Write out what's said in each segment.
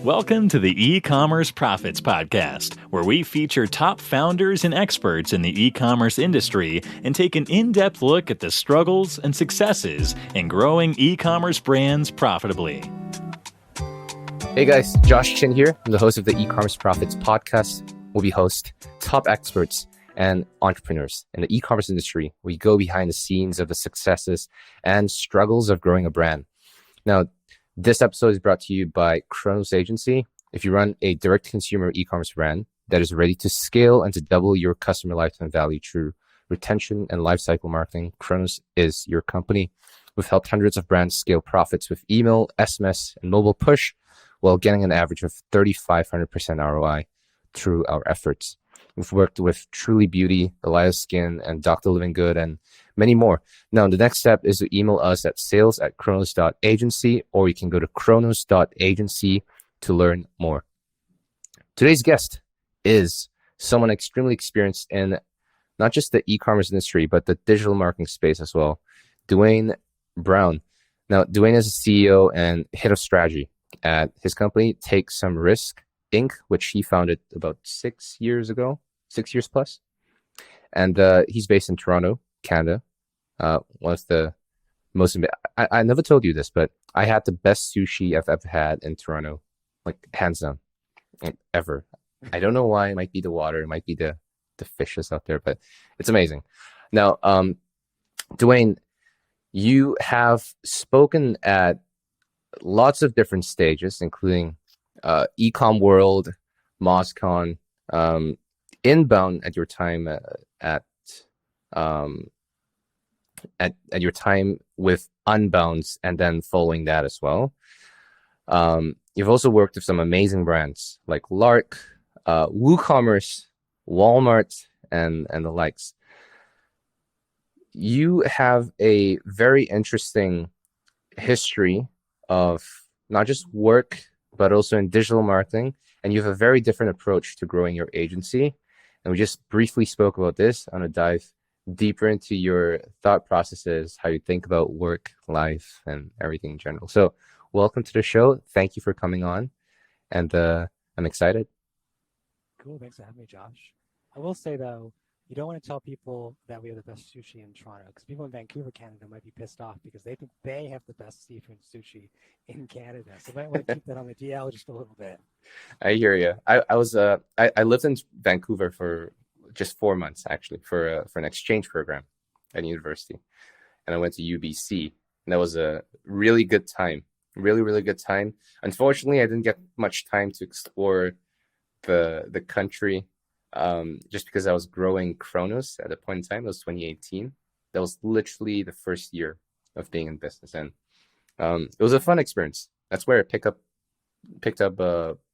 Welcome to the E-commerce Profits Podcast, where we feature top founders and experts in the e-commerce industry and take an in-depth look at the struggles and successes in growing e-commerce brands profitably. Hey guys, Josh Chin here. I'm the host of the E-commerce Profits Podcast, where we host top experts and entrepreneurs in the e-commerce industry. We go behind the scenes of the successes and struggles of growing a brand. Now, this episode is brought to you by Chronos.agency. If you run a direct-to-consumer e-commerce brand that is ready to scale and to double your customer lifetime value through retention and lifecycle marketing, Chronos is your company. We've helped hundreds of brands scale profits with email, SMS, and mobile push while getting an average of 3,500% ROI through our efforts. We've worked with Truly Beauty, Elias Skin, and Dr. Living Good, and many more. Now, the next step is to email us at sales@chronos.agency, or you can go to chronos.agency to learn more. Today's guest is someone extremely experienced in not just the e-commerce industry, but the digital marketing space as well, Duane Brown. Now, Duane is a CEO and head of strategy at his company, Take Some Risk, Inc., which he founded about 6 years ago, 6 years plus. And he's based in Toronto, Canada. One of the most, I never told you this, but I had the best sushi I've ever had in Toronto, like hands down, ever. I don't know why. It might be the water, it might be the fishes out there, but it's amazing. Now, Duane, you have spoken at lots of different stages, including Ecom World, MozCon, Inbound at your time at your time with Unbounce, and then following that as well. You've also worked with some amazing brands like Lark, WooCommerce, Walmart, and the likes. You have a very interesting history of not just work, but also in digital marketing, and you have a very different approach to growing your agency. And we just briefly spoke about this. I'm going to dive deeper into your thought processes, how you think about work, life, and everything in general. So welcome to the show. Thank you for coming on. And I'm excited. Cool. Thanks for having me, Josh. I will say, though, you don't want to tell people that we have the best sushi in Toronto, because people in Vancouver, Canada might be pissed off because they think they have the best seafood sushi in Canada. So you might want to keep that on the DL just a little bit. I hear you. I lived in Vancouver for just 4 months, actually, for an exchange program at university. And I went to UBC, and that was a really good time. Really, really good time. Unfortunately, I didn't get much time to explore the country. Just because I was growing Chronos at a point in time. It was 2018. That was literally the first year of being in business, and it was a fun experience. That's where I picked up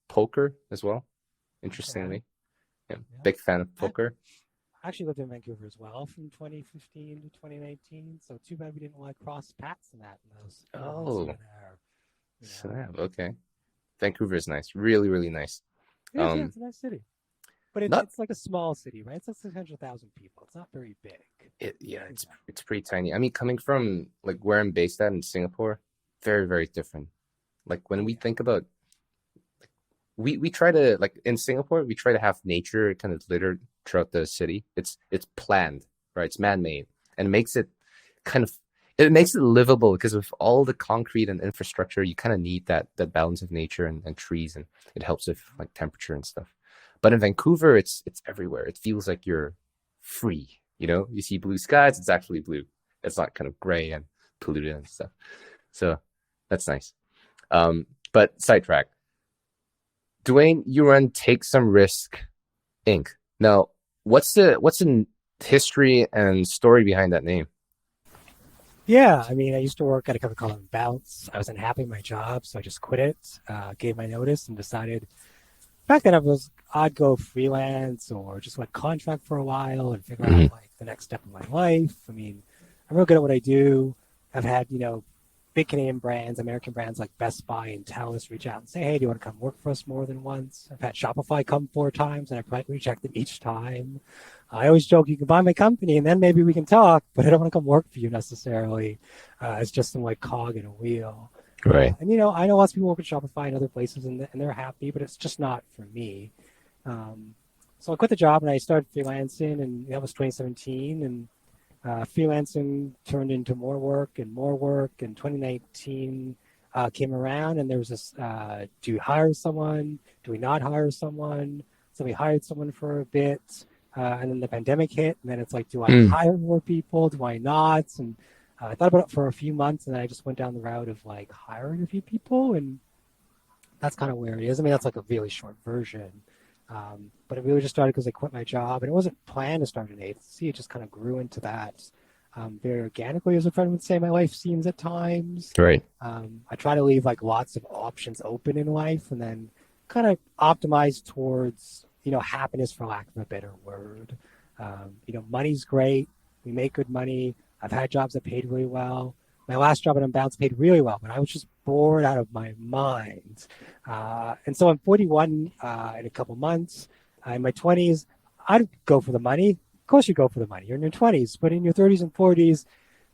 poker as well. Interestingly, yeah. Big fan of poker. I actually lived in Vancouver as well from 2015 to 2019. So too bad we didn't cross paths in those. Snap. Okay, Vancouver is nice. Really, really nice. Yeah, it's a nice city. But it's like a small city, right? It's like 600,000 people. It's not very big. It's pretty tiny. I mean, coming from like where I'm based at in Singapore, very, very different. Like when we think about, we try to, like in Singapore, we try to have nature kind of littered throughout the city. It's planned, right? It's man-made, and it makes it livable, because with all the concrete and infrastructure, you kind of need that balance of nature and trees, and it helps with like temperature and stuff. But in Vancouver, it's everywhere. It feels like you're free. You see blue skies, it's actually blue. It's not kind of gray and polluted and stuff. So that's nice. But sidetrack. Duane, you run Take Some Risk, Inc. Now, what's the history and story behind that name? Yeah, I mean, I used to work at a company called Unbounce. I was unhappy with my job, so I just quit it, gave my notice, and decided back then I'd go freelance or just went contract for a while and figure out like the next step of my life. I mean, I'm real good at what I do. I've had, big Canadian brands, American brands like Best Buy and TELUS reach out and say, hey, do you want to come work for us more than once? I've had Shopify come 4 times, and I've rejected each time. I always joke, you can buy my company and then maybe we can talk, but I don't want to come work for you necessarily. It's just some like cog in a wheel. Right. And, you know, I know lots of people work at Shopify and other places and they're happy, but it's just not for me. So I quit the job and I started freelancing, and that was 2017. And freelancing turned into more work and more work. And 2019 came around, and there was this: do we hire someone? Do we not hire someone? So we hired someone for a bit, and then the pandemic hit, and then it's like, do I hire more people? Do I not? And I thought about it for a few months, and then I just went down the route of like hiring a few people, and that's kind of where it is. I mean, that's like a really short version. But it really just started because I quit my job, and it wasn't planned to start an agency. It just kind of grew into that very organically, as a friend would say. My life seems at times. Right. I try to leave like lots of options open in life, and then kind of optimize towards, you know, happiness, for lack of a better word. You know, money's great. We make good money. I've had jobs that paid really well. My last job at Unbounce paid really well, but I was just bored out of my mind. And so I'm 41 in a couple months. In my 20s, I'd go for the money. Of course you go for the money. You're in your 20s, but in your 30s and 40s,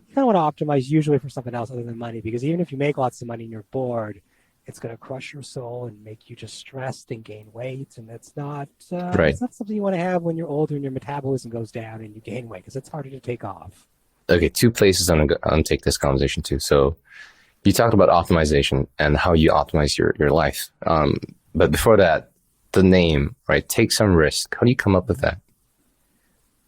you kind of want to optimize usually for something else other than money, because even if you make lots of money and you're bored, it's going to crush your soul and make you just stressed and gain weight. And that's not, it's not something you want to have when you're older and your metabolism goes down and you gain weight, because it's harder to take off. Okay, two places I'm gonna take this conversation to. So you talked about optimization and how you optimize your life. But before that, the name, right? Take some risk. How do you come up with that?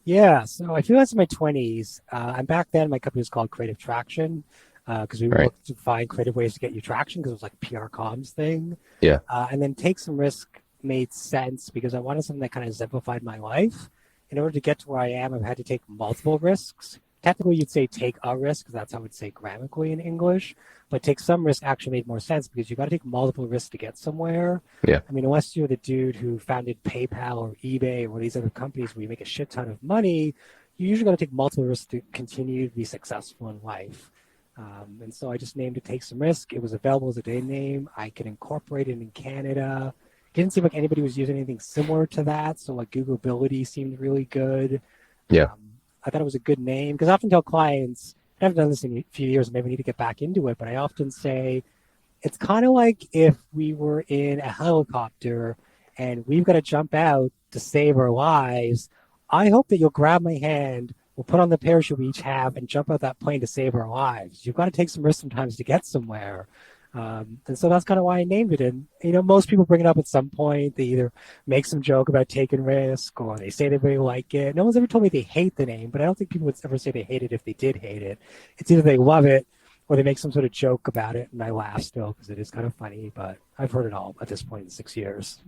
Yeah, so I feel that's in my 20s. And back then, my company was called Creative Traction, because we looked to find creative ways to get you traction, because it was like a PR comms thing. Yeah. And then Take Some Risk made sense because I wanted something that kind of exemplified my life. In order to get to where I am, I've had to take multiple risks. Technically, you'd say take a risk, because that's how I would say grammatically in English. But take some risk actually made more sense, because you got to take multiple risks to get somewhere. Yeah. I mean, unless you're the dude who founded PayPal or eBay or these other companies where you make a shit ton of money, you usually got to take multiple risks to continue to be successful in life. And so I just named it Take Some Risk. It was available as a domain name. I could incorporate it in Canada. It didn't seem like anybody was using anything similar to that. So like Googleability seemed really good. Yeah. I thought it was a good name, because I often tell clients, I haven't done this in a few years, maybe I need to get back into it, but I often say it's kind of like if we were in a helicopter and we've got to jump out to save our lives. I hope that you'll grab my hand, we'll put on the parachute we each have, and jump out that plane to save our lives. You've got to take some risks sometimes to get somewhere. And so that's kind of why I named it. And, you know, most people bring it up at some point. They either make some joke about taking risk, or they say they really like it. No one's ever told me they hate the name, but I don't think people would ever say they hate it if they did hate it. It's either they love it or they make some sort of joke about it. And I laugh still because it is kind of funny, but I've heard it all at this point in 6 years.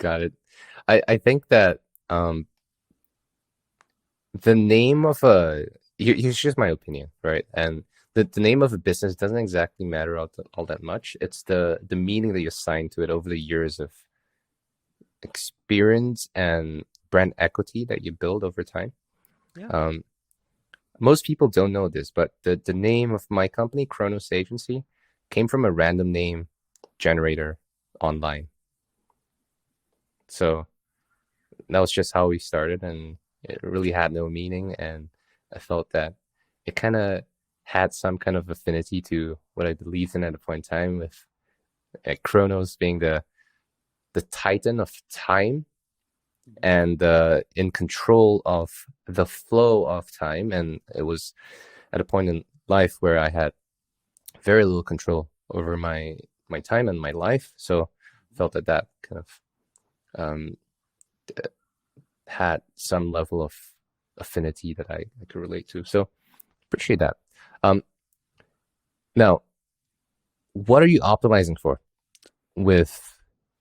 Got it. I think that the name of here's just my opinion, right? And the name of a business doesn't exactly matter all that much. It's the meaning that you assign to it over the years of experience and brand equity that you build over time. Yeah. Most people don't know this, but the name of my company, Chronos.agency, came from a random name generator online. So that was just how we started, and it really had no meaning. And I felt that it kind of had some kind of affinity to what I believed in at a point in time, with Chronos being the titan of time and in control of the flow of time. And it was at a point in life where I had very little control over my time and my life. So I felt that kind of had some level of affinity that I could relate to. So appreciate that. Now, what are you optimizing for with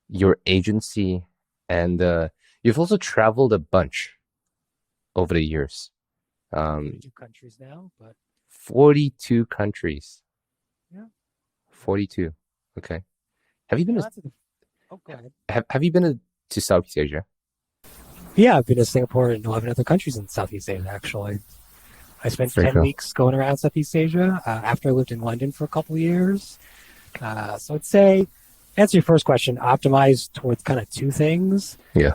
your agency? And you've also traveled a bunch over the years. 42 countries now, but 42 countries. Yeah. 42. Okay. Have you been go ahead. Have you been to Southeast Asia? Yeah, I've been to Singapore and 11 other countries in Southeast Asia, actually. I spent 10 weeks going around Southeast Asia after I lived in London for a couple of years. So I'd say, answer your first question, optimize towards kind of two things. Yeah.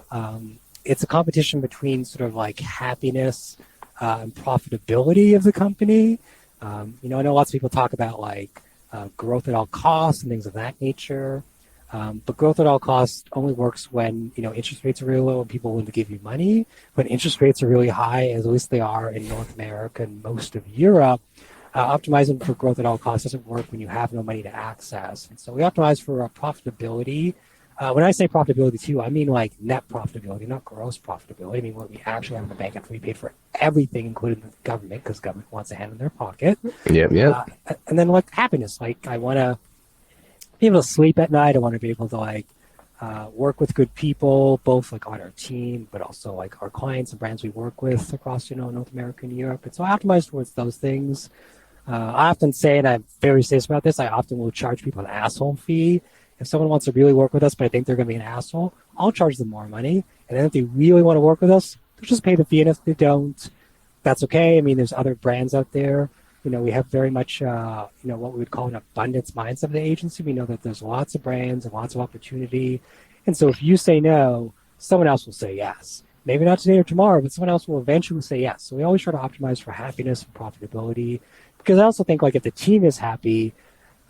It's a competition between sort of like happiness and profitability of the company. I know lots of people talk about like growth at all costs and things of that nature. But growth at all costs only works when interest rates are really low and people want to give you money. When interest rates are really high, as at least they are in North America and most of Europe, optimizing for growth at all costs doesn't work when you have no money to access. And so we optimize for profitability. When I say profitability too, I mean like net profitability, not gross profitability. I mean what we actually have in the bank after we paid for everything, including the government, because government wants a hand in their pocket. And then like happiness, like I want to be able to sleep at night. I want to be able to like work with good people, both like on our team, but also like our clients and brands we work with across North America and Europe. And so I optimize towards those things. I often say, and I'm very serious about this, I often will charge people an asshole fee. If someone wants to really work with us, but I think they're going to be an asshole, I'll charge them more money. And then if they really want to work with us, they'll just pay the fee. And if they don't, that's okay. I mean, there's other brands out there. We have very much, what we would call an abundance mindset of the agency. We know that there's lots of brands and lots of opportunity. And so if you say no, someone else will say yes. Maybe not today or tomorrow, but someone else will eventually say yes. So we always try to optimize for happiness and profitability. Because I also think like if the team is happy,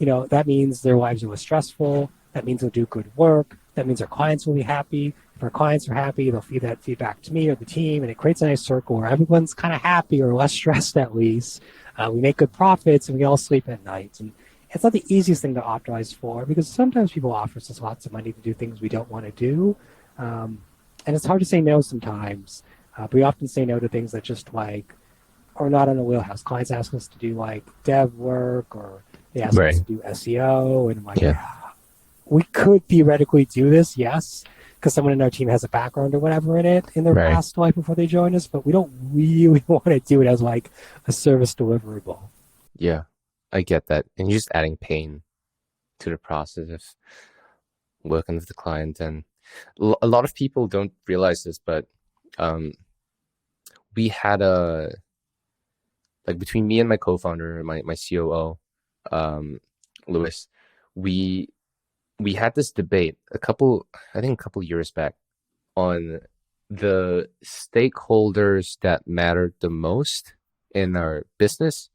that means their lives are less stressful. That means they'll do good work. That means our clients will be happy. If our clients are happy, they'll feed that feedback to me or the team, and it creates a nice circle where everyone's kind of happy or less stressed at least. We make good profits, and we all sleep at night. And it's not the easiest thing to optimize for because sometimes people offer us lots of money to do things we don't want to do. And it's hard to say no sometimes. But we often say no to things that just like are not in the wheelhouse. Clients ask us to do like dev work or they ask us to do SEO. And I'm like, we could theoretically do this, yes, because someone in our team has a background or whatever in it in their past life before they join us, but we don't really want to do it as like a service deliverable. Yeah, I get that. And you're just adding pain to the process of working with the client. And a lot of people don't realize this, but we had between me and my co-founder, my COO, Lewis, we had this debate a couple years back on the stakeholders that mattered the most in our business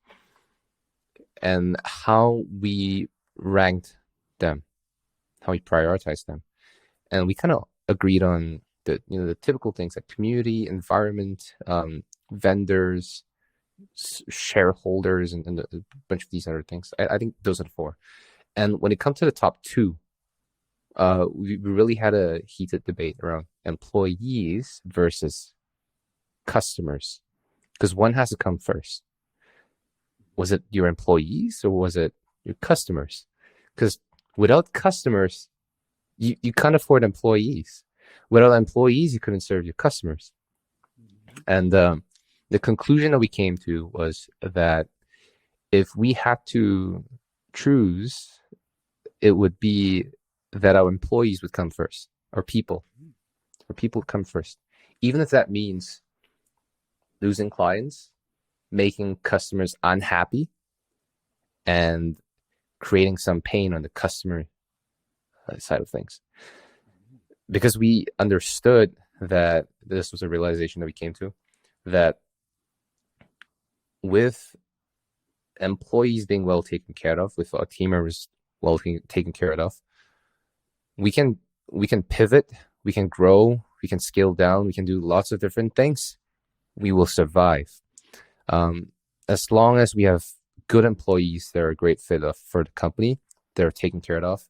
and how we ranked them, how we prioritized them. And we kind of agreed on the typical things like community, environment, vendors, shareholders, and a bunch of these other things. I think those are the four. And when it comes to the top two, we really had a heated debate around employees versus customers, because one has to come first. Was it your employees or was it your customers? Because without customers, you can't afford employees. Without employees, you couldn't serve your customers. And the conclusion that we came to was that if we had to choose, it would be that our employees would come first, our people would come first, even if that means losing clients, making customers unhappy, and creating some pain on the customer side of things. Because we understood that this was a realization that we came to, that with employees being well taken care of, with our team members well taken care of, we can pivot, we can grow, we can scale down, we can do lots of different things. We will survive. As long as we have good employees that are a great fit for the company, they're taken care of,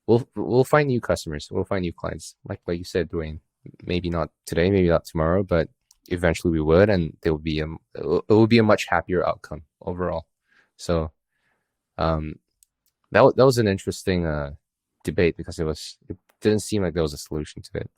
we'll find new customers, we'll find new clients. Like you said, Duane, maybe not today, maybe not tomorrow, but eventually we would, and it would be a much happier outcome overall. So that was an interesting debate, because it didn't seem like there was a solution to it.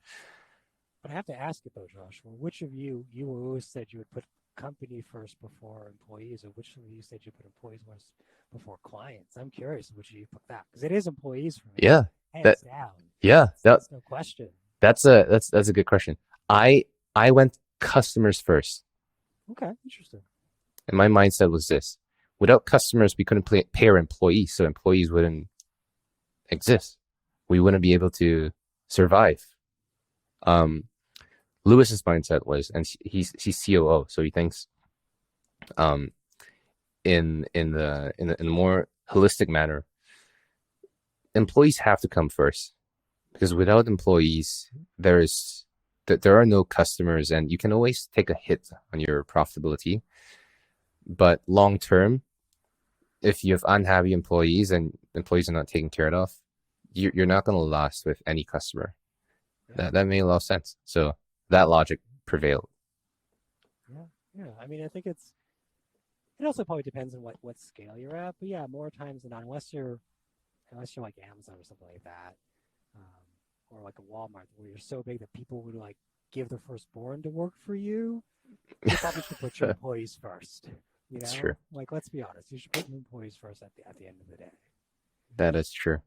But I have to ask you though, Josh, which of you always said you would put company first before employees, or which of you said you put employees first before clients? I'm curious which of you put that, because it is employees for me. Yeah, hands down. Yeah, that's no question. That's a good question. I went customers first. Okay, interesting. And my mindset was this: without customers, we couldn't pay our employees, so employees wouldn't exist. We wouldn't be able to survive. Lewis's mindset was, and he's COO, so he thinks in the more holistic manner, employees have to come first, because without employees, there are no customers, and you can always take a hit on your profitability. But long term, if you have unhappy employees and employees are not taken care of, you're not going to last with any customer. That made a lot of sense. So that logic prevailed. Yeah. I mean, I think it also probably depends on what scale you're at. But yeah, more times than not, unless you're like Amazon or something like that, or like a Walmart, where you're so big that people would like give their firstborn to work for you, you probably should put your employees first. You know, That's true. Like, let's be honest, you should put your employees first at the end of the day. That is true.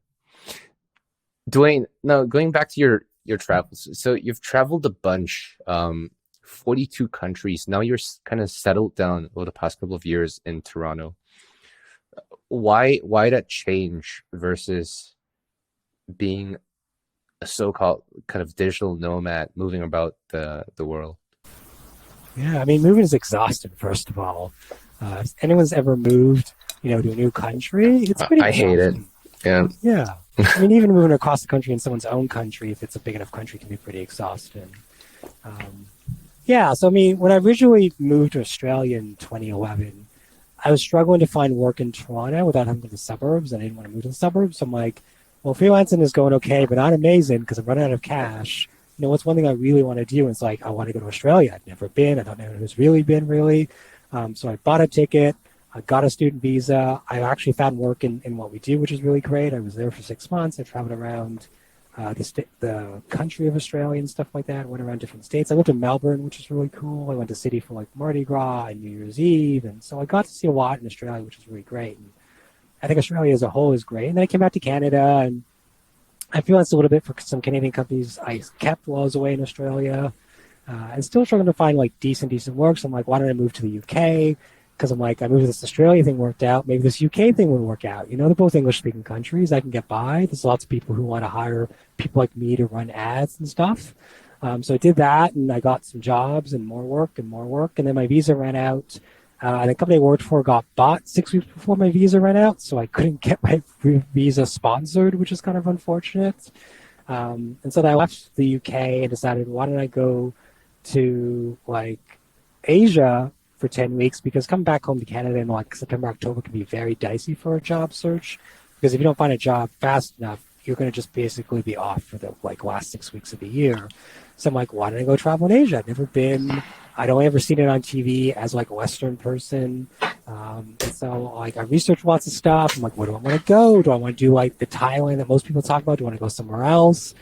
Duane, now going back to your travels. So you've traveled a bunch, 42 countries. Now you're kind of settled down over the past couple of years in Toronto. Why that change versus being a so-called kind of digital nomad moving about the world? Yeah, I mean, moving is exhausting, first of all. If anyone's ever moved, to a new country, it's pretty I hate it. Yeah. Yeah. I mean, even moving across the country in someone's own country, if it's a big enough country, can be pretty exhausting. Yeah, so I mean, when I originally moved to Australia in 2011, I was struggling to find work in Toronto without having to go to the suburbs, and I didn't want to move to the suburbs. So I'm like, well, freelancing is going okay, but not amazing because I'm running out of cash. What's one thing I really want to do? And it's like, I want to go to Australia. I've never been. I don't know who's really been, really. So I bought a ticket. I got a student visa. I actually found work in what we do, which is really great. I was there for 6 months. I traveled around the country of Australia and stuff like that. I went around different states. I lived in Melbourne, which is really cool. I went to Sydney for like Mardi Gras and New Year's Eve. And so I got to see a lot in Australia, which is really great. And I think Australia as a whole is great. And then I came back to Canada and I freelanced a little bit for some Canadian companies I kept while I was away in Australia. And still struggling to find like decent work. So I'm like, why don't I move to the UK? Because I'm like, I moved this Australia thing worked out. Maybe this UK thing would work out. They're both English-speaking countries. I can get by. There's lots of people who want to hire people like me to run ads and stuff. So I did that, and I got some jobs and more work. And then my visa ran out. And the company I worked for got bought 6 weeks before my visa ran out, so I couldn't get my visa sponsored, which is kind of unfortunate. And so then I left the UK and decided, why don't I go to like Asia for 10 weeks, because coming back home to Canada in like September, October can be very dicey for a job search, because if you don't find a job fast enough, you're going to just basically be off for the like last 6 weeks of the year. So I'm like, why don't I go travel in Asia? I've never been. I'd only ever seen it on TV as like a Western person. And so like I researched lots of stuff. I'm like, where do I want to go? Do I want to do like the Thailand that most people talk about? Do I want to go somewhere else?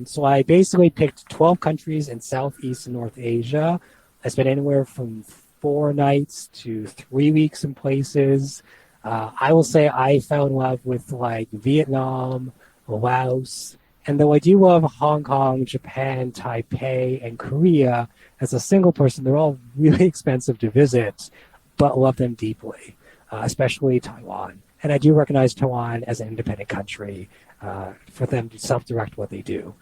So I basically picked 12 countries in Southeast and North Asia. I spent anywhere from 4 nights to 3 weeks in places. I will say I fell in love with like Vietnam, Laos, and though I do love Hong Kong, Japan, Taipei, and Korea, as a single person, they're all really expensive to visit, but love them deeply, especially Taiwan. And I do recognize Taiwan as an independent country for them to self-direct what they do.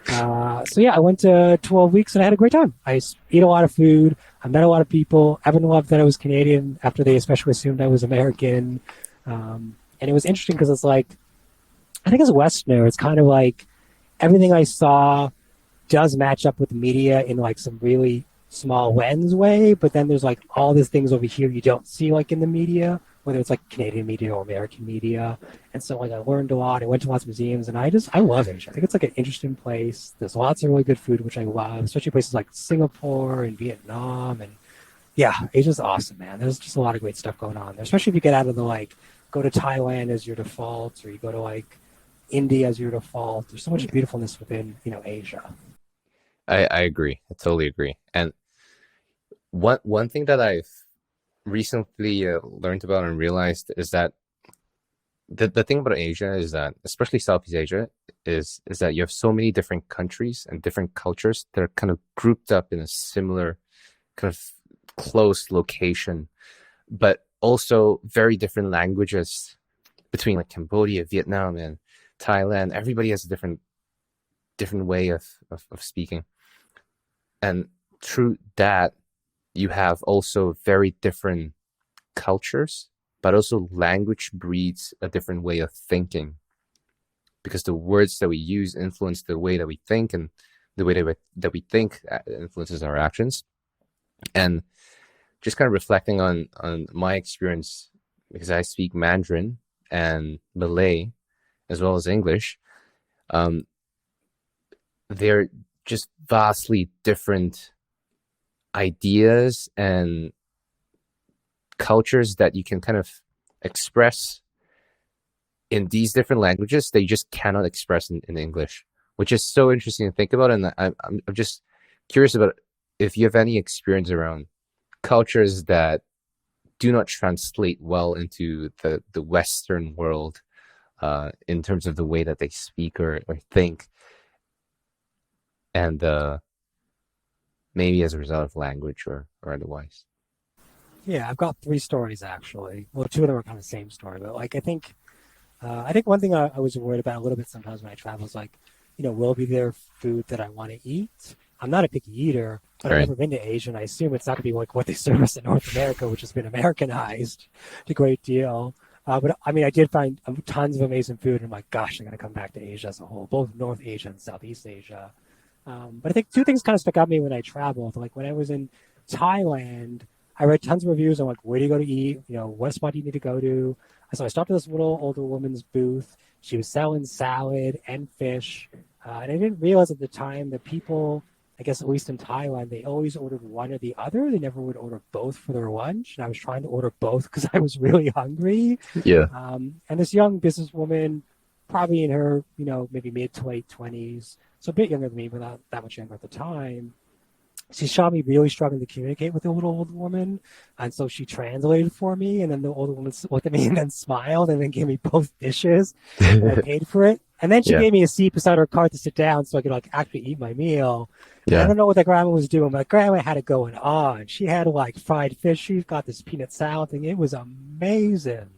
So yeah, I went to 12 weeks and I had a great time. I ate a lot of food. I met a lot of people. Everyone loved that I was Canadian after they especially assumed I was American. And it was interesting because it's like, I think as a Westerner, it's kind of like everything I saw does match up with the media in like some really small lens way, but then there's like all these things over here you don't see like in the media, whether it's like Canadian media or American media. And so like I learned a lot. I went to lots of museums and I love Asia. I think it's like an interesting place. There's lots of really good food, which I love, especially places like Singapore and Vietnam. And yeah, Asia's awesome, man. There's just a lot of great stuff going on there, especially if you get out of the like, go to Thailand as your default, or you go to like India as your default. There's so much beautifulness within, Asia. I agree. I totally agree. And one thing that I've recently learned about and realized is that the thing about Asia is that, especially Southeast Asia, is that you have so many different countries and different cultures that are kind of grouped up in a similar kind of close location, but also very different languages between like Cambodia, Vietnam, and Thailand. Everybody has a different way of speaking. And through that, you have also very different cultures but also language breeds a different way of thinking, because the words that we use influence the way that we think, and the way that we think influences our actions. And just kind of reflecting on my experience, because I speak Mandarin and Malay as well as English, they're just vastly different ideas and cultures that you can kind of express in these different languages that you just cannot express in English, which is so interesting to think about. And I'm just curious about if you have any experience around cultures that do not translate well into the Western world in terms of the way that they speak or think, and maybe as a result of language or otherwise. Yeah, I've got 3 stories actually. Well, 2 of them are kind of the same story, but like I think one thing I was worried about a little bit sometimes when I travel is like, will be there food that I want to eat? I'm not a picky eater, but I've never been to Asia, and I assume it's not going to be like what they serve us in North America, which has been Americanized a great deal. But I mean, I did find tons of amazing food, and I'm like, gosh, I'm going to come back to Asia as a whole, both North Asia and Southeast Asia. But I think 2 things kind of stuck out to me when I traveled. Like when I was in Thailand, I read tons of reviews on like, where do you go to eat? What spot do you need to go to? So I stopped at this little older woman's booth. She was selling salad and fish. And I didn't realize at the time that people, I guess at least in Thailand, they always ordered one or the other. They never would order both for their lunch. And I was trying to order both because I was really hungry. Yeah. And this young businesswoman, probably in her, maybe mid to late 20s, so a bit younger than me, but not that much younger at the time. She saw me really struggling to communicate with the little old woman. And so she translated for me. And then the older woman looked at me and then smiled and then gave me both dishes. And I paid for it. And then she gave me a seat beside her cart to sit down so I could like actually eat my meal. Yeah. I don't know what the grandma was doing, but grandma had it going on. She had like fried fish. She's got this peanut salad thing. It was amazing.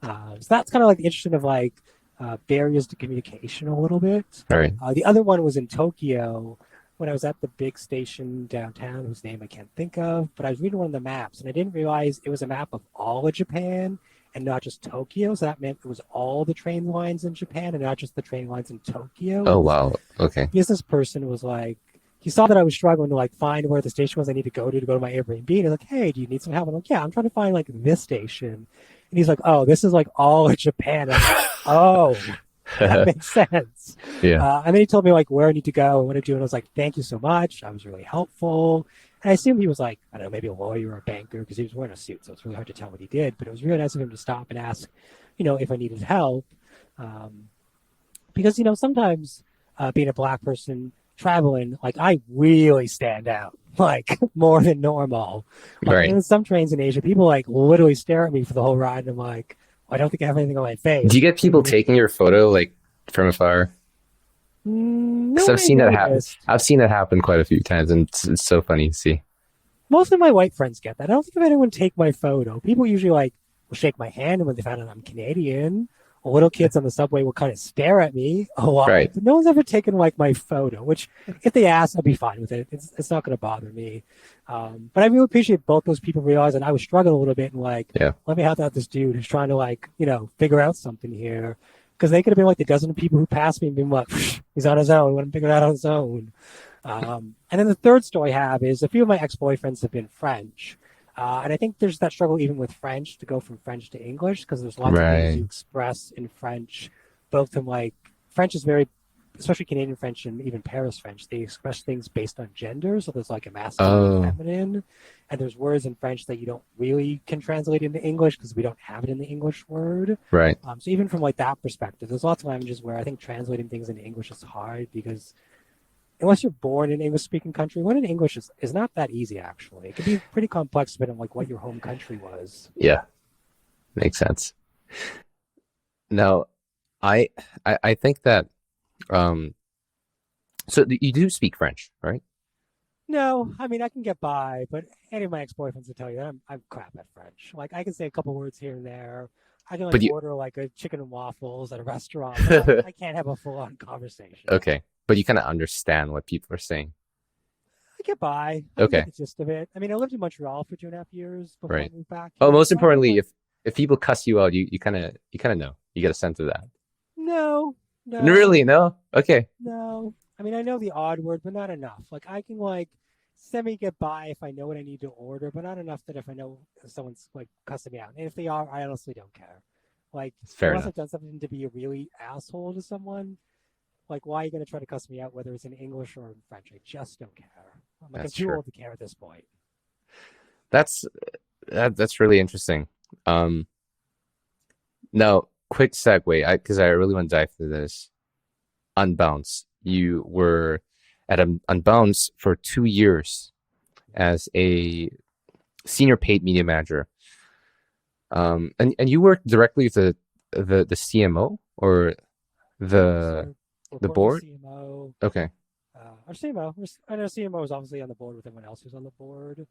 So that's kind of like the interesting of like barriers to communication a little bit. Right. The other one was in Tokyo, when I was at the big station downtown, whose name I can't think of, but I was reading one of the maps, and I didn't realize it was a map of all of Japan and not just Tokyo. So that meant it was all the train lines in Japan and not just the train lines in Tokyo. Oh, wow. Okay. Business person was like, he saw that I was struggling to like find where the station was I need to go to my Airbnb. And he's like, hey, do you need some help? I'm like, yeah, I'm trying to find like this station. And he's like, oh, this is like all of Japan. I'm like, oh. That makes sense. Yeah. And then he told me like where I need to go and what to do. And I was like, thank you so much. I was really helpful. And I assumed he was like, I don't know, maybe a lawyer or a banker because he was wearing a suit. So it's really hard to tell what he did. But it was really nice of him to stop and ask, if I needed help. Because, sometimes being a Black person traveling, like I really stand out like more than normal. Like, in some trains in Asia, people like literally stare at me for the whole ride. And I'm like, I don't think I have anything on my face. Do you get people taking your photo like from afar? No, I've seen that happen. I've seen that happen quite a few times, and it's so funny to see. Most of my white friends get that. I don't think I've had anyone take my photo. People usually like will shake my hand when they find out I'm Canadian. Or little kids on the subway will kind of stare at me a lot. Right. But no one's ever taken like my photo. Which, if they ask, I'll be fine with it. It's not going to bother me. But I really appreciate both those people realizing I was struggling a little bit and like, let me help out this dude who's trying to like, figure out something here. Because they could have been like the dozen of people who passed me and been like, he's on his own. Let him figure it out on his own. And then the third story I have is a few of my ex-boyfriends have been French. And I think there's that struggle even with French to go from French to English because there's lots of things you express in French, both from like, French is very, especially Canadian French and even Paris French, they express things based on gender. So there's like a masculine and feminine. And there's words in French that you don't really can translate into English because we don't have it in the English word. Right. So even from like that perspective, there's lots of languages where I think translating things into English is hard because unless you're born in an English-speaking country, learning English is not that easy, actually. It can be pretty complex depending on like what your home country was. Yeah, makes sense. Now, I think that, so you do speak French, right? No, I mean, I can get by, but any of my ex-boyfriends will tell you that I'm crap at French. Like, I can say a couple words here and there. I can order like a chicken and waffles at a restaurant. I can't have a full-on conversation. Okay. But you kind of understand what people are saying. I get by. I get the gist of it. I mean, I lived in Montreal for 2.5 years before I moved back. Oh, most importantly, if people cuss you out, you kind of know. You get a sense of that. No, Really? No? Okay. no. I mean, I know the odd word, but not enough. Like I can like semi get by if I know what I need to order, but not enough that if I know someone's like cussing me out. And if they are, I honestly don't care. Like Fair unless enough. I've done something to be a really asshole to someone, like why are you gonna try to cuss me out whether it's in English or in French? I just don't care. I'm That's too true. old to care at this point. That's that's really interesting. Now, quick segue, because I really want to dive into this. Unbounce. You were at Unbounce for 2 years as a senior paid media manager. And you worked directly with the CMO or the board? CMO. Okay. Our CMO. I know CMO is obviously on the board with everyone else who's on the board.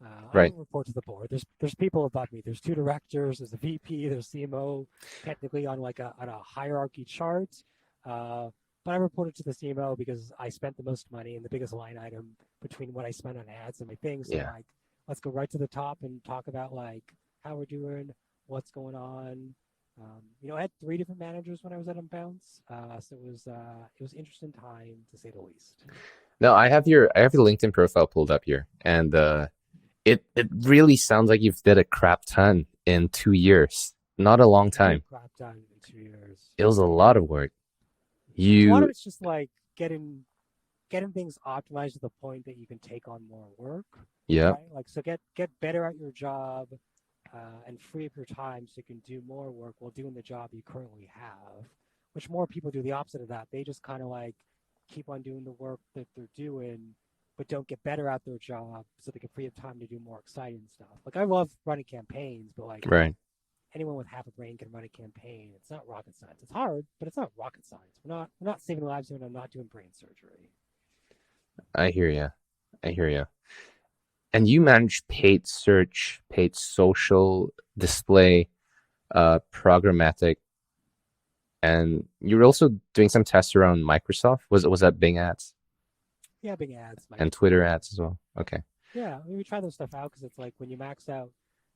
I Right. don't report to the board. There's people above me. There's two directors. There's a VP. There's CMO, technically on on a hierarchy chart. But I reported to the CMO because I spent the most money and the biggest line item between what I spent on ads and my things. So Yeah. like, let's go right to the top and talk about like how we're doing, what's going on. I had 3 different managers when I was at Unbounce, so it was interesting time to say the least. No, I have your LinkedIn profile pulled up here, and it really sounds like you've did a crap ton in 2 years. Not a long time. Crap done in 2 years. It was a lot of work. A lot of You, it's just like getting things optimized to the point that you can take on more work. yeah, Right? Like so, get better at your job, and free up your time so you can do more work while doing the job you currently have. Which more people do the opposite of that. They just kind of like keep on doing the work that they're doing, but don't get better at their job so they can free up time to do more exciting stuff. Like I love running campaigns, but like right. anyone with half a brain can run a campaign. It's not rocket science. It's hard, but it's not rocket science. We're not saving lives when I'm not doing brain surgery. I hear you. I hear you. And you manage paid search, paid social, display, programmatic, and you're also doing some tests around Microsoft. Was that Bing ads Yeah, big ads, and Twitter ads as well? Okay. Yeah, I mean, we try those stuff out because it's like when you max out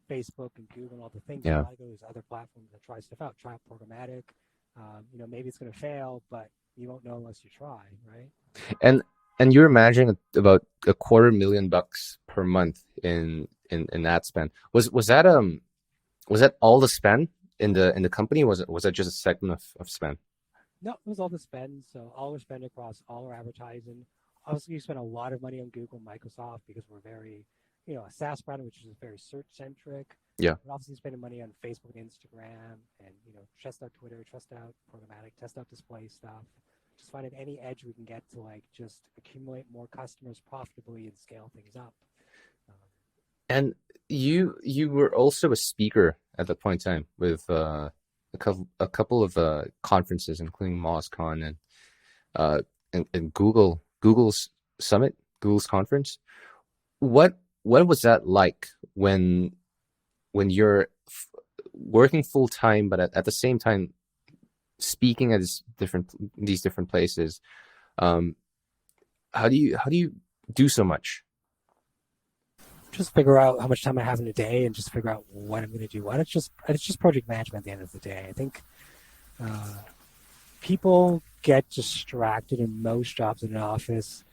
Facebook and Google and all the things, Yeah. you gotta go to these other platforms that try stuff out. Try programmatic. Maybe it's gonna fail, but you won't know unless you try, right? And you're managing about $250,000 per month in ad spend. Was that all the spend in the company? Was that just a segment of spend? No, it was all the spend. So all our spend across all our advertising. Obviously, we spend a lot of money on Google and Microsoft because we're very, a SaaS brand, which is very search centric. Yeah. We're obviously spending money on Facebook and Instagram and, test out Twitter, test out programmatic, test out display stuff. Just finding any edge we can get to like just accumulate more customers profitably and scale things up. And you were also a speaker at that point in time with a couple of conferences, including MozCon and Google's summit, Google's conference. What was that like when you're working full time, but at the same time speaking at these different places? How do you do so much? Just figure out how much time I have in a day and just figure out what I'm going to do. It's just project management at the end of the day. I think people get distracted in most jobs in an office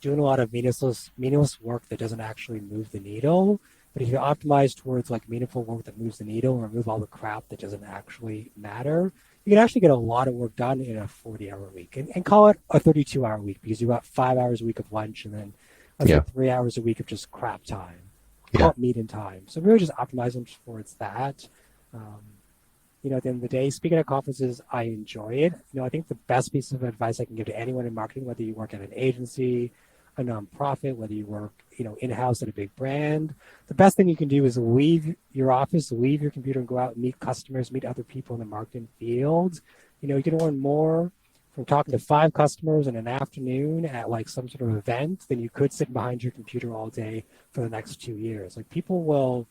doing a lot of meaningless work that doesn't actually move the needle. But if you optimize towards like meaningful work that moves the needle and remove all the crap that doesn't actually matter, you can actually get a lot of work done in a 40-hour week and call it a 32-hour week because you got 5 hours a week of lunch and then let's say 3 hours a week of just crap time. Call it meeting time. So really just optimizing towards that. At the end of the day, speaking at conferences, I enjoy it. I think the best piece of advice I can give to anyone in marketing, whether you work at an agency, a nonprofit, whether you work, in-house at a big brand, the best thing you can do is leave your office, leave your computer and go out and meet customers, meet other people in the marketing field. You can learn more from talking to 5 customers in an afternoon at like some sort of event than you could sitting behind your computer all day for the next 2 years. Like people will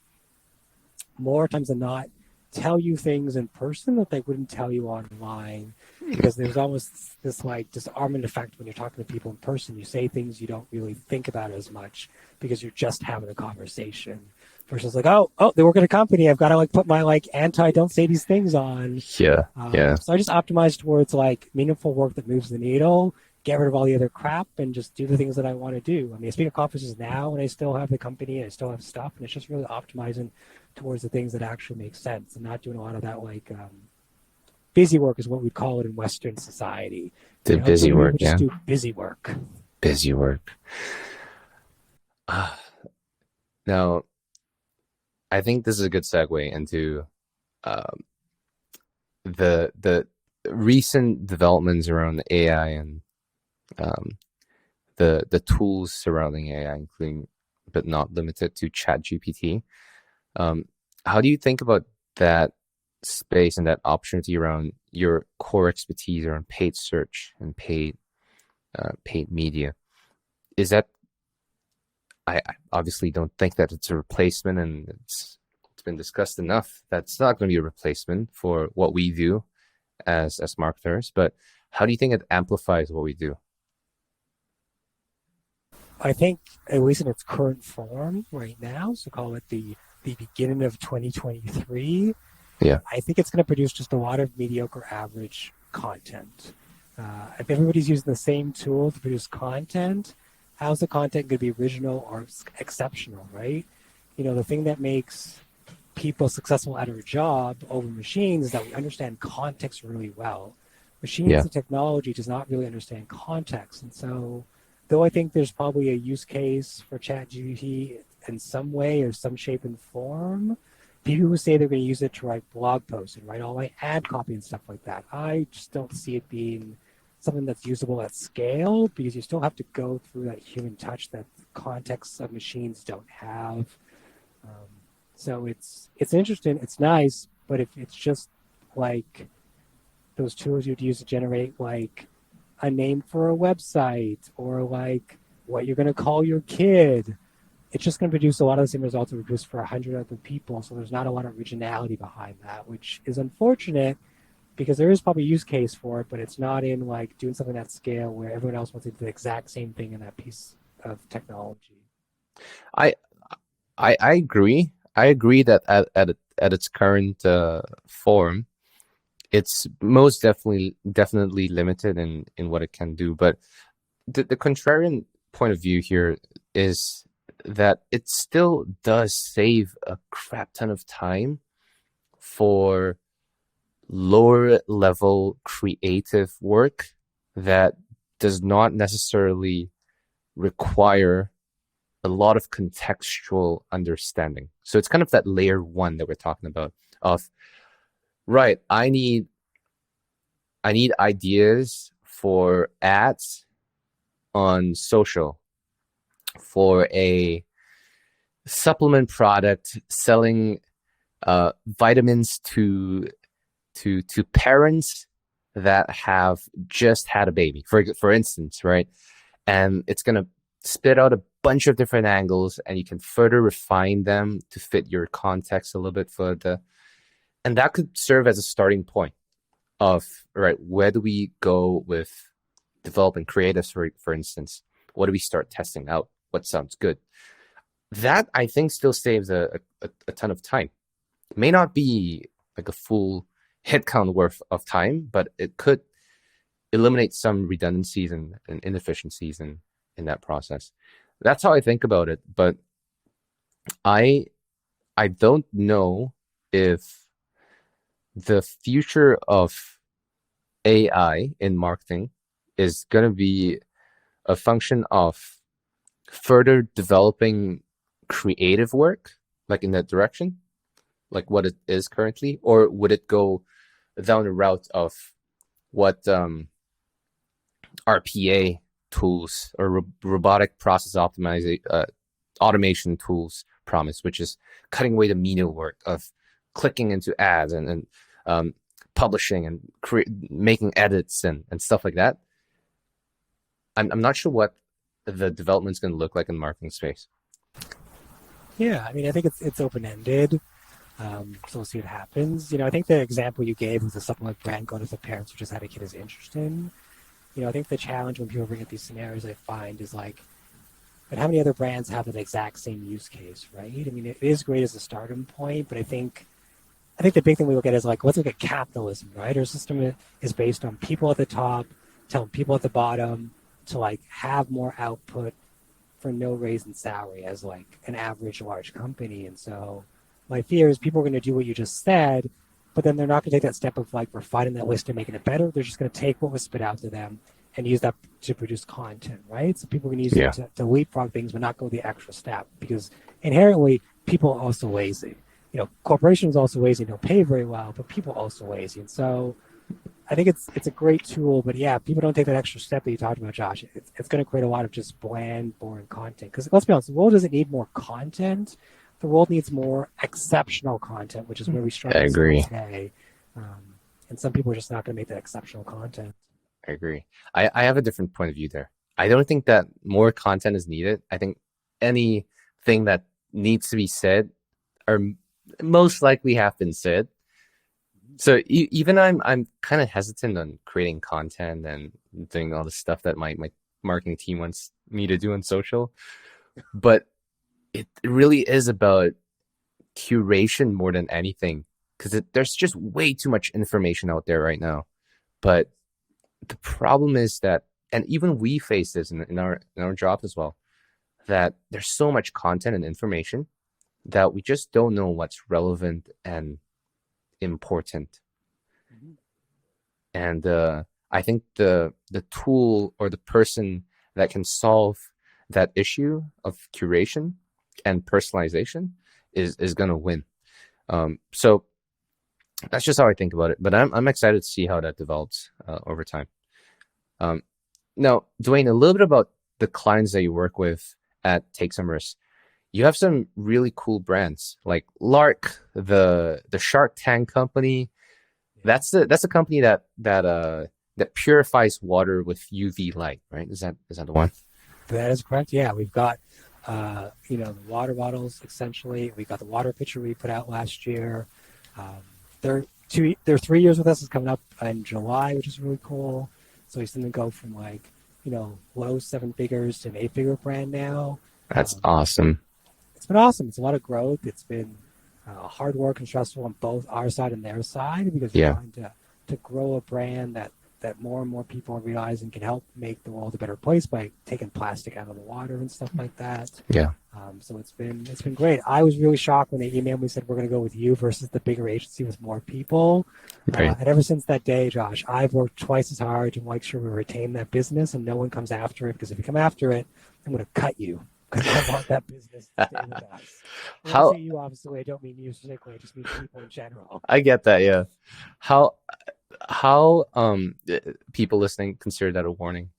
more times than not tell you things in person that they wouldn't tell you online because there's almost this like disarmament effect when you're talking to people in person. You say things you don't really think about as much because you're just having a conversation. versus like, oh, they work at a company. I've got to like put my like don't say these things on. Yeah. So I just optimize towards like meaningful work that moves the needle, get rid of all the other crap, and just do the things that I want to do. I mean, I speak at conferences now, and I still have the company, and I still have stuff, and it's just really optimizing towards the things that actually make sense, and not doing a lot of that like busy work is what we'd call it in Western society. The busy work, just do busy work. Busy work. Now, I think this is a good segue into the recent developments around AI and the tools surrounding AI, including but not limited to ChatGPT. How do you think about that space and that opportunity around your core expertise around paid search and paid media? Is that, I obviously don't think that it's a replacement, and it's been discussed enough that's not going to be a replacement for what we do as marketers, but how do you think it amplifies what we do? I think, at least in its current form right now, so call it the beginning of 2023, I think it's going to produce just a lot of mediocre average content. If everybody's using the same tool to produce content, how's the content going to be original or exceptional, right? The thing that makes people successful at our job over machines is that we understand context really well. Machines and technology does not really understand context. And so, though I think there's probably a use case for ChatGPT in some way or some shape and form, people who say they're going to use it to write blog posts and write all my ad copy and stuff like that, I just don't see it being something that's usable at scale, because you still have to go through that human touch that context of machines don't have. So it's interesting, it's nice, but if it's just like those tools you'd use to generate like a name for a website or like what you're going to call your kid, it's just going to produce a lot of the same results it produced for 100 other people. So there's not a lot of originality behind that, which is unfortunate, because there is probably a use case for it, but it's not in like doing something at scale where everyone else wants to do the exact same thing in that piece of technology. I agree. I agree that at its current form, it's most definitely limited in what it can do. But the contrarian point of view here is that it still does save a crap ton of time for lower level creative work that does not necessarily require a lot of contextual understanding. So it's kind of that layer one that we're talking about of, right, I need ideas for ads on social for a supplement product selling vitamins to parents that have just had a baby, for instance, right? And it's going to spit out a bunch of different angles, and you can further refine them to fit your context a little bit further. And that could serve as a starting point of, right, where do we go with developing creatives, for instance? What do we start testing out? What sounds good? That, I think, still saves a ton of time. It may not be like a full headcount worth of time, but it could eliminate some redundancies and inefficiencies in that process. That's how I think about it. But I don't know if the future of AI in marketing is going to be a function of further developing creative work, like in that direction, like what it is currently, or would it go down the route of what RPA tools or robotic process automation tools promise, which is cutting away the menial work of clicking into ads and publishing and making edits and stuff like that. I'm not sure what the development is going to look like in the marketing space. Yeah, I mean, I think it's open-ended. So we'll see what happens. I think the example you gave was the supplement brand going to the parents who just had a kid is interesting. I think the challenge when people bring up these scenarios, I find, is like but how many other brands have that exact same use case, right? I mean, it is great as a starting point, but I think the big thing we look at is like, let's look at capitalism, right? Our system is based on people at the top telling people at the bottom to like have more output for no raise in salary as like an average large company. And so my fear is people are going to do what you just said, but then they're not going to take that step of like refining that list and making it better. They're just going to take what was spit out to them and use that to produce content, right? So people are going to use it to leapfrog things, but not go the extra step because inherently people are also lazy. You know, corporations also lazy and don't pay very well, but people are also lazy. And so I think it's a great tool, but yeah, people don't take that extra step that you talked about, Josh. It's going to create a lot of just bland, boring content. Because let's be honest, the world doesn't need more content. The world needs more exceptional content, which is where we struggle today. And some people are just not going to make that exceptional content. I agree. I have a different point of view there. I don't think that more content is needed. I think anything that needs to be said are most likely have been said. So even I'm kind of hesitant on creating content and doing all the stuff that my marketing team wants me to do on social. But it really is about curation more than anything, because there's just way too much information out there right now. But the problem is that, and even we face this in our job as well, that there's so much content and information that we just don't know what's relevant and important. And I think the tool or the person that can solve that issue of curation and personalization is going to win. So that's just how I think about it. But I'm excited to see how that develops over time. Now, Duane, a little bit about the clients that you work with at TakeSomers. You have some really cool brands like Lark, the Shark Tank company. That's a company that purifies water with UV light, right? Is that the one? That is correct. Yeah, we've got the water bottles essentially. We got the water pitcher we put out last year. They're 3 years with us. It's coming up in July, which is really cool. So we've seen them go from low seven figures to an 8-figure brand now. That's awesome. It's been awesome. It's a lot of growth. It's been hard work and stressful on both our side and their side, because we're trying to grow a brand that more and more people are realizing can help make the world a better place by taking plastic out of the water and stuff like that. Yeah. So it's been great. I was really shocked when they emailed me and said we're going to go with you versus the bigger agency with more people. Right. And ever since that day, Josh, I've worked twice as hard to make sure we retain that business and no one comes after it, because if you come after it, I'm going to cut you. Because I want that business to stay with us. When I say you, obviously, I don't mean you specifically. I just mean people in general. I get that, yeah. How people listening consider that a warning?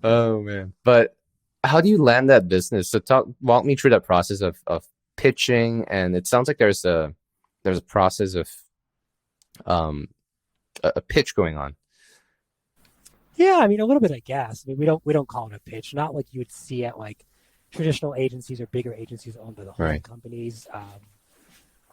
Oh man! But how do you land that business? So walk me through that process of pitching, and it sounds like there's a process of a pitch going on. Yeah, I mean a little bit, I guess. I mean we don't call it a pitch, not like you would see at like traditional agencies or bigger agencies owned by the whole companies.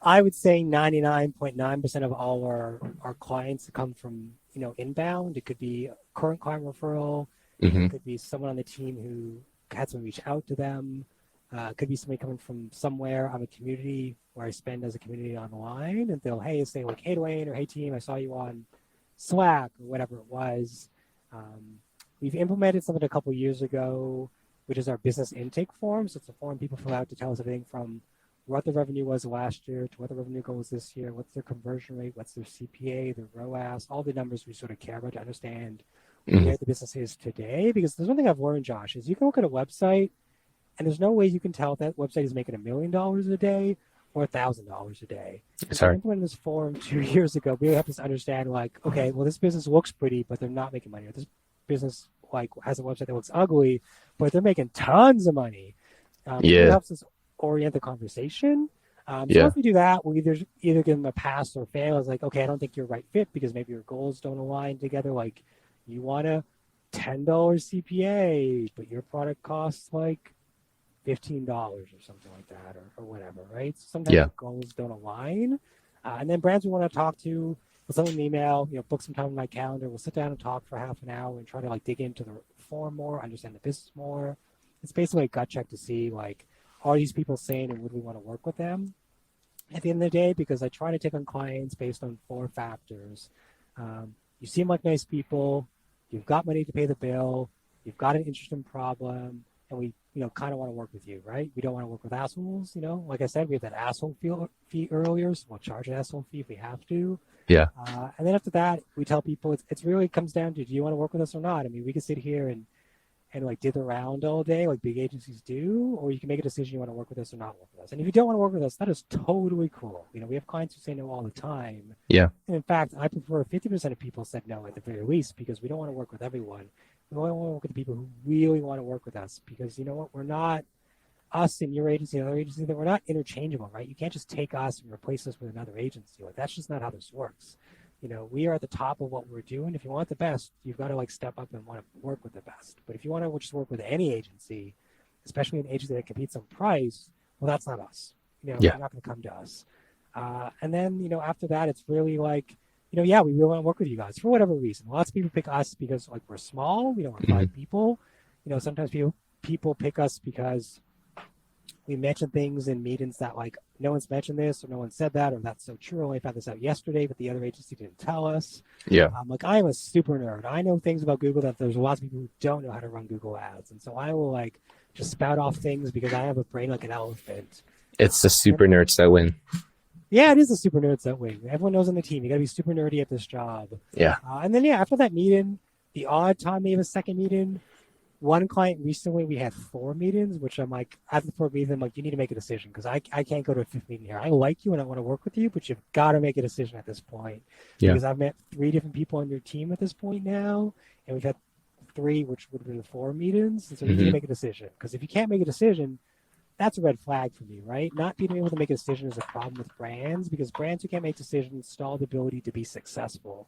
I would say 99.9% of all our clients come from inbound. It could be a current client referral. It could be someone on the team who had someone reach out to them. It could be somebody coming from somewhere. I'm a community where I spend as a community online, and they'll say like, hey Duane, or hey team, I saw you on Slack or whatever it was. We've implemented something a couple years ago, which is our business intake form. So it's a form people fill out to tell us everything from what the revenue was last year to what the revenue goal is this year, what's their conversion rate, what's their CPA, their ROAS, all the numbers we sort of care about to understand where the business is today. Because there's one thing I've learned, Josh, is you can look at a website and there's no way you can tell if that website is making $1 million a day or $1,000 a day. So I implemented this form 2 years ago. We helped us understand okay, well, this business looks pretty, but they're not making money. Or this business has a website that looks ugly, but they're making tons of money. It helps us orient the conversation. So once we do that, we either give them a pass or fail. It's like, okay, I don't think you're a right fit because maybe your goals don't align together. Like you want a $10 CPA, but your product costs like $15 or something like that, or whatever, right? So sometimes the goals don't align. And then brands we want to talk to, we'll send them an email, book some time on my calendar. We'll sit down and talk for half an hour and try to dig into the form more, understand the business more. It's basically a gut check to see like, are these people sane and would we want to work with them at the end of the day? Because I try to take on clients based on 4 factors. You seem like nice people, you've got money to pay the bill, you've got an interesting problem, and we, kind of want to work with you, right? We don't want to work with assholes, Like I said, we have that asshole fee earlier, so we'll charge an asshole fee if we have to. Yeah. And then after that, we tell people it's really comes down to, do you want to work with us or not? I mean, we can sit here and like dither around all day like big agencies do, or you can make a decision you want to work with us or not work with us. And if you don't want to work with us, that is totally cool. We have clients who say no all the time. Yeah. And in fact, I prefer 50% of people said no at the very least, because we don't want to work with everyone. We only want to work with the people who really want to work with us, because you know what? We're not, us and your agency and other agency, that we're not interchangeable, right? You can't just take us and replace us with another agency. Like, that's just not how this works. We are at the top of what we're doing. If you want the best, you've got to like step up and want to work with the best. But if you want to just work with any agency, especially an agency that competes on price, well, that's not us. You're not going to come to us. And then, after that, it's really like, we really want to work with you guys for whatever reason. Lots of people pick us because like we're small. We're 5 people. Sometimes people pick us because we mention things in meetings that like no one's mentioned this, or no one said that, or that's so true. I only found this out yesterday, but the other agency didn't tell us. Yeah. Like, I am a super nerd. I know things about Google that there's lots of people who don't know how to run Google ads. And so I will like just spout off things because I have a brain like an elephant. It's the super nerds that win. Yeah, it is the super nerds that win. Everyone knows on the team, you got to be super nerdy at this job. Yeah. And then, after that meeting, the odd time we have a second meeting, one client recently, we had 4 meetings, which I'm like, after the 4 meetings, I'm like, you need to make a decision, because I can't go to a 5th meeting here. I like you and I want to work with you, but you've got to make a decision at this point. Yeah. Because I've met 3 different people on your team at this point now, and we've had 3, which would have been 4 meetings. And so you need to make a decision, because if you can't make a decision, that's a red flag for me, right? Not being able to make a decision is a problem with brands, because brands who can't make decisions stall the ability to be successful.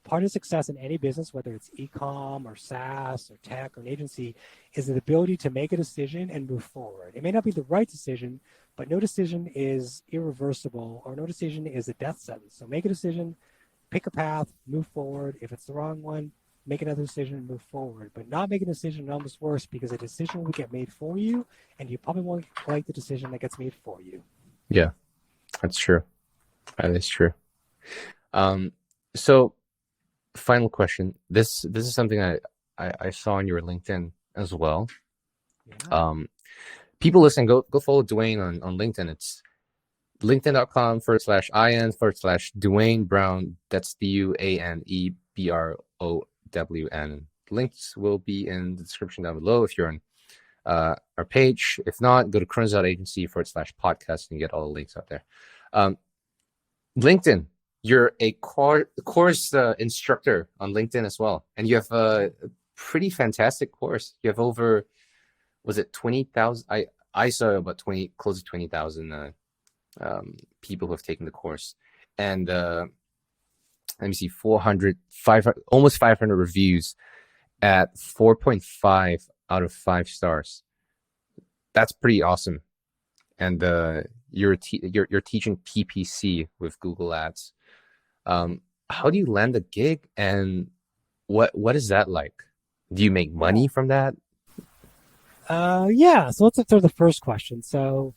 Part of success in any business, whether it's e-com or SaaS or tech or an agency, is the ability to make a decision and move forward. It may not be the right decision, but no decision is irreversible, or no decision is a death sentence. So make a decision, pick a path, move forward. If it's the wrong one, make another decision and move forward. But not make a decision is almost worse, because a decision will get made for you, and you probably won't like the decision that gets made for you. Yeah, that's true. That is true. So final question. This is something I saw on your LinkedIn as well. Yeah. People listening, go follow Duane on LinkedIn. It's linkedin.com/in/Duane Brown. That's DuaneBrown. Links will be in the description down below if you're on our page. If not, go to chronos.agency/podcast and get all the links out there. LinkedIn, you're a course instructor on LinkedIn as well. And you have a pretty fantastic course. You have over, was it 20,000? I saw about close to 20,000 people who have taken the course. And let me see, 500, almost 500 reviews at 4.5 out of 5 stars. That's pretty awesome. And you're teaching PPC with Google Ads. How do you land a gig, and what is that like? Do you make money from that? Yeah. So let's answer the first question. So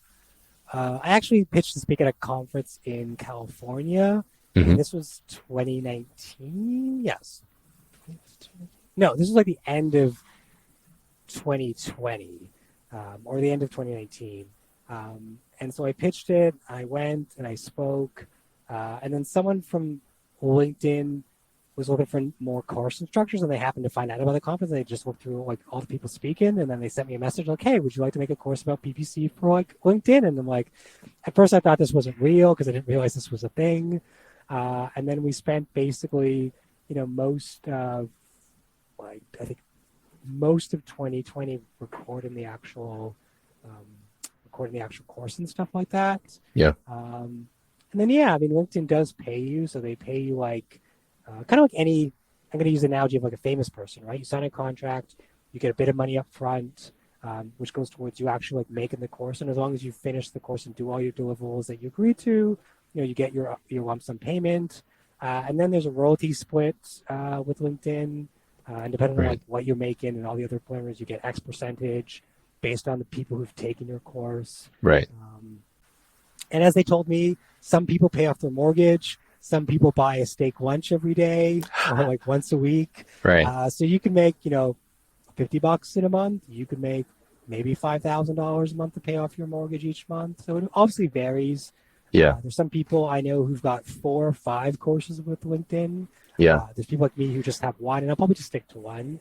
I actually pitched to speak at a conference in California. Mm-hmm. And this was 2019. Yes. No, this was like the end of 2020, or the end of 2019. And so I pitched it. I went and I spoke. And then someone from LinkedIn was looking for more course instructors, and they happened to find out about the conference. And they just looked through like all the people speaking, and then they sent me a message like, "Hey, would you like to make a course about PPC for like LinkedIn?" And I'm like, at first I thought this wasn't real because I didn't realize this was a thing. And then we spent basically, most of I think most of 2020 recording the actual course and stuff like that. Yeah. And then, LinkedIn does pay you. So they pay you like, kind of like any, I'm going to use the analogy of like a famous person, right? You sign a contract, you get a bit of money up front, which goes towards you actually like making the course. And as long as you finish the course and do all your deliverables that you agree to, you get your lump sum payment. And then there's a royalty split with LinkedIn. And depending on like what you're making and all the other parameters, you get X percentage. based on the people who've taken your course. Right. And as they told me, some people pay off their mortgage. Some people buy a steak lunch every day or like once a week. Right. So you can make, $50 in a month. You could make maybe $5,000 a month to pay off your mortgage each month. So it obviously varies. Yeah. There's some people I know who've got 4 or 5 courses with LinkedIn. Yeah. There's people like me who just have one, and I'll probably just stick to one.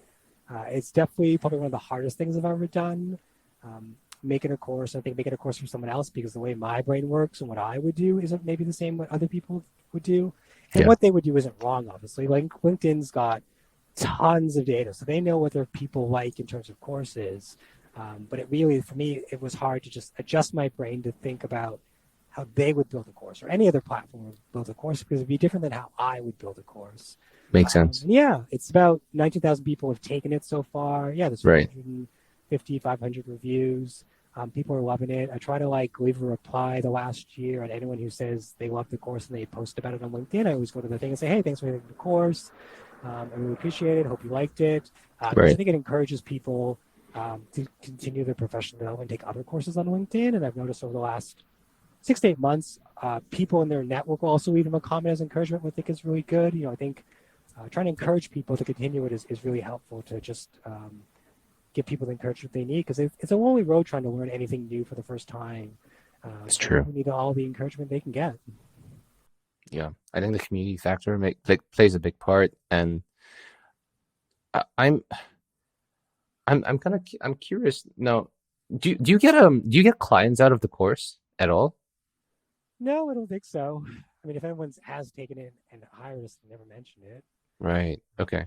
It's definitely probably one of the hardest things I've ever done. Making a course, I think making a course for someone else, because the way my brain works and what I would do isn't maybe the same what other people would do. And what they would do isn't wrong, obviously. Like LinkedIn's got tons of data, so they know what their people like in terms of courses. But it really, for me, it was hard to just adjust my brain to think about how they would build a course or any other platform would build a course, because it'd be different than how I would build a course. Makes sense. Yeah, it's about 19,000 people have taken it so far. Yeah, there's 450, 500 reviews. People are loving it. I try to leave a reply the last year on anyone who says they love the course and they post about it on LinkedIn. I always go to the thing and say, hey, thanks for taking the course. I really appreciate it. Hope you liked it. Because I think it encourages people to continue their professional development, take other courses on LinkedIn. And I've noticed over the last 6 to 8 months, people in their network will also leave them a comment as encouragement, which I think is really good. I think trying to encourage people to continue it is really helpful, to just give people the encouragement they need, because it's a lonely road trying to learn anything new for the first time. It's true. People need all the encouragement they can get. Yeah, I think the community factor plays a big part, and I'm curious now. Do you get clients out of the course at all? No, I don't think so. I mean, if anyone has taken it and hired us, never mentioned it. Right. Okay.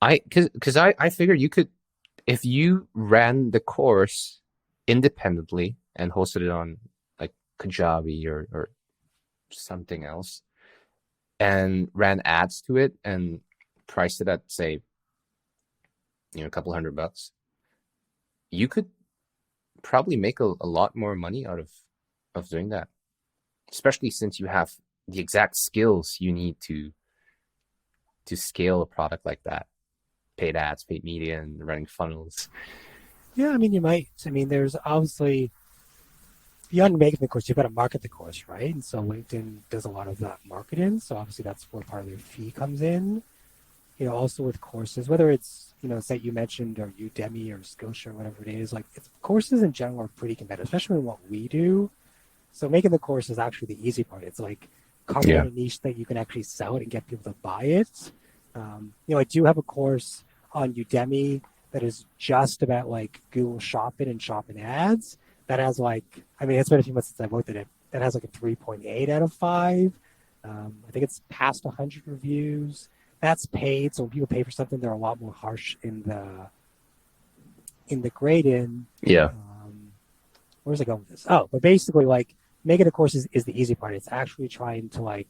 Because I figured you could, if you ran the course independently and hosted it on like Kajabi or something else, and ran ads to it and priced it at, say, a couple $100, you could probably make a lot more money out of doing that, especially since you have the exact skills you need to scale a product like that. Paid ads, paid media, and running funnels. Yeah, I mean, you might. I mean, there's obviously, beyond making the course, you've got to market the course, right? And so LinkedIn does a lot of that marketing. So obviously that's where part of their fee comes in. Also with courses, whether it's, site you mentioned or Udemy or Skillshare, whatever it is, courses in general are pretty competitive, especially in what we do. So making the course is actually the easy part. It's like covering a niche that you can actually sell it and get people to buy it. I do have a course on Udemy that is just about Google Shopping and shopping ads. That has it's been a few months since I've looked at it. That has a 3.8 out of 5. I think it's past 100 reviews. That's paid. So when people pay for something, they're a lot more harsh in the grading. Yeah. Where's I going with this? Oh, but basically making a course is the easy part. It's actually trying to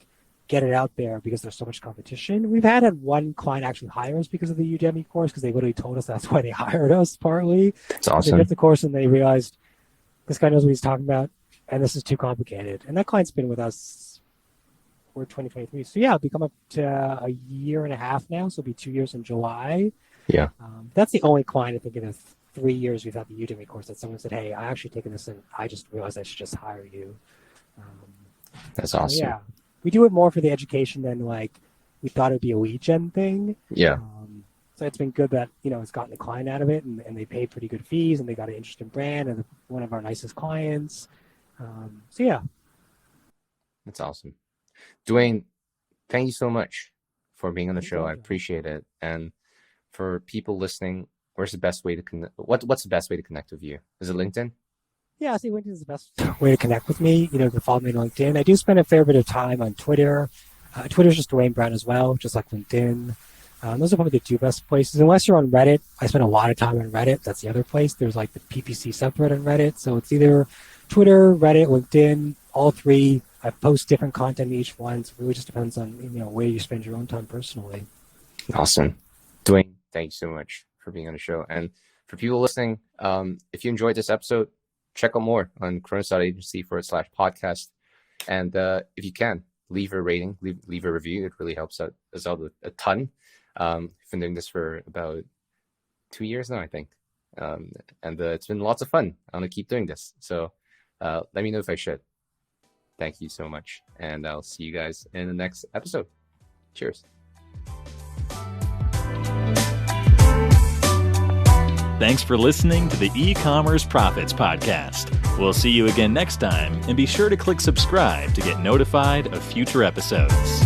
get it out there, because there's so much competition. We've had one client actually hire us because of the Udemy course, because they literally told us that's why they hired us partly. That's awesome. They did the course and they realized this guy knows what he's talking about and this is too complicated. And that client's been with us for 2023. So yeah, it'll become up to a year and a half now. So it'll be 2 years in July. Yeah. That's the only client I think in the 3 years we've had the Udemy course that someone said, hey, I actually taken this and I just realized I should just hire you. That's awesome. So yeah. We do it more for the education than we thought it would be a lead gen thing. Yeah. So it's been good that, it's gotten a client out of it, and they paid pretty good fees, and they got an interesting brand and one of our nicest clients. So yeah. That's awesome. Duane, thank you so much for being on the show. I appreciate it. And for people listening, where's the best way to connect? What's the best way to connect with you? Is it LinkedIn? Yeah, I think LinkedIn is the best way to connect with me. You can follow me on LinkedIn. I do spend a fair bit of time on Twitter. Twitter's just Duane Brown as well, just like LinkedIn. Those are probably the 2 best places. Unless you're on Reddit, I spend a lot of time on Reddit. That's the other place. There's the PPC subreddit on Reddit. So it's either Twitter, Reddit, LinkedIn, all 3. I post different content in each one. So it really just depends on where you spend your own time personally. Awesome. Duane, thank you so much for being on the show. And for people listening, if you enjoyed this episode, check out more on chronos.agency /podcast. And if you can, leave a rating, leave a review. It really helps us out a ton. I've been doing this for about 2 years now, I think. And it's been lots of fun. I'm going to keep doing this. So let me know if I should. Thank you so much. And I'll see you guys in the next episode. Cheers. Thanks for listening to the E-commerce Profits Podcast. We'll see you again next time, and be sure to click subscribe to get notified of future episodes.